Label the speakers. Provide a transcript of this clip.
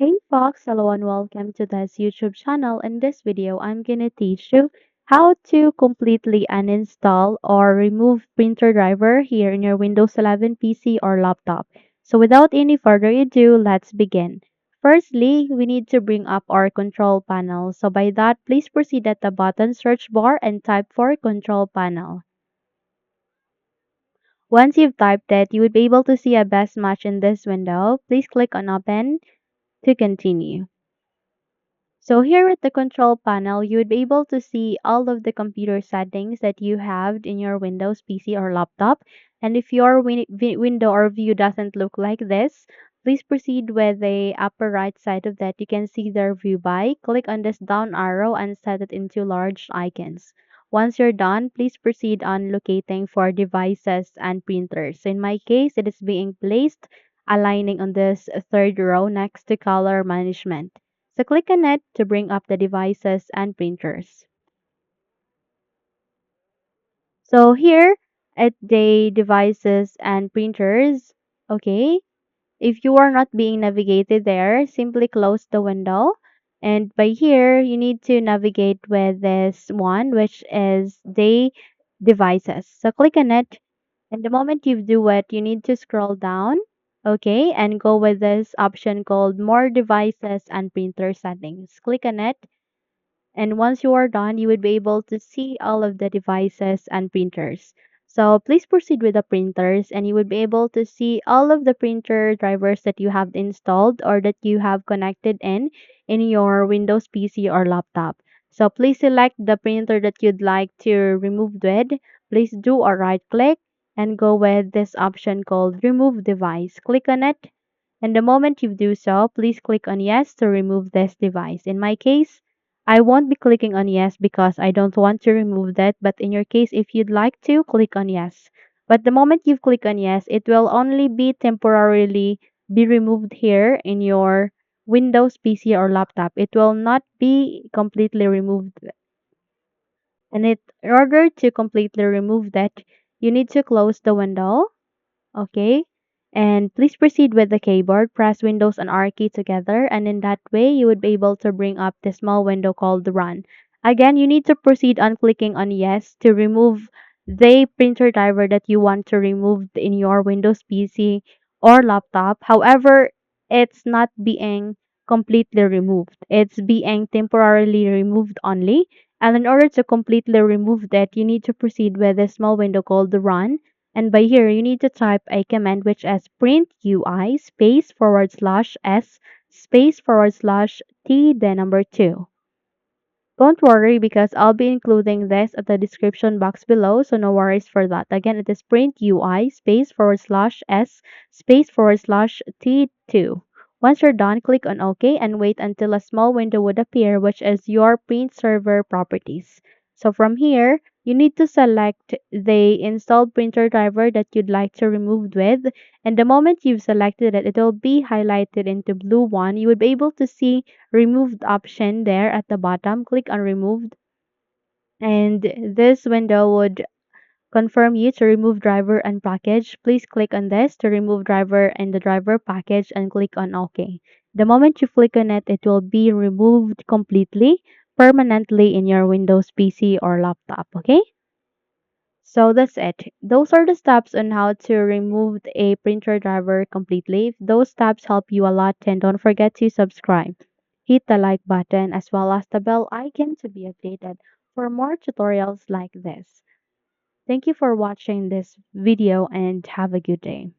Speaker 1: Hey folks, hello and welcome to this YouTube channel. In this video, I'm gonna teach you how to completely uninstall or remove printer driver here in your Windows 11 PC or laptop. So without any further ado, let's begin. Firstly, we need to bring up our control panel. So by that, please proceed at the button search bar and type for control panel. Once you've typed it, you would be able to see a best match in this window. Please click on open to continue. So here at the control panel, you would be able to see all of the computer settings that you have in your Windows PC or laptop. And if your window or view doesn't look like this, please proceed with the upper right side of that. You can see their view by. Click on this down arrow and set it into large icons. Once you're done, please proceed on locating for devices and printers. In my case, it is being placed aligning on this third row next to color management. So click on it to bring up the devices and printers. So here at the devices and printers, okay, if you are not being navigated there, simply close the window. And by here, you need to navigate with this one, which is the devices. So click on it. And the moment you do it, you need to scroll down, okay, and go with this option called More Devices and Printer Settings. Click on it. And once you are done, you would be able to see all of the devices and printers. So please proceed with the printers and you would be able to see all of the printer drivers that you have installed or that you have connected in your Windows PC or laptop. So please select the printer that you'd like to remove with. Please do a right click and go with this option called remove device. Click on it. And the moment you do so, please click on yes to remove this device. In my case, I won't be clicking on yes because I don't want to remove that, but in your case, if you'd like to, click on yes. But the moment you click on yes, it will only be temporarily be removed here in your Windows PC or laptop. It will not be completely removed. And in order to completely remove that, you need to close the window. Okay. And please proceed with the keyboard. Press Windows and R key together, and in that way, you would be able to bring up the small window called Run. Again, you need to proceed on clicking on Yes to remove the printer driver that you want to remove in your Windows PC or laptop. However, it's not being completely removed. It's being temporarily removed only. And in order to completely remove that, you need to proceed with a small window called Run, and by here, you need to type a command which is printui space forward slash s space forward slash t the number 2. Don't worry because I'll be including this at the description box below, so no worries for that. Again, it is printui space forward slash s space forward slash t2. Once you're done, click on OK and wait until a small window would appear, which is your print server properties. So from here, you need to select the installed printer driver that you'd like to remove with. And the moment you've selected it, it will be highlighted into blue one. You would be able to see removed option there at the bottom. Click on removed and this window would confirm you to remove driver and package. Please click on this to remove driver and the driver package and click on OK. The moment you click on it, it will be removed completely, permanently in your Windows PC or laptop. Okay? So that's it. Those are the steps on how to remove a printer driver completely. If those steps help you a lot, then don't forget to subscribe. Hit the like button as well as the bell icon to be updated for more tutorials like this. Thank you for watching this video and have a good day.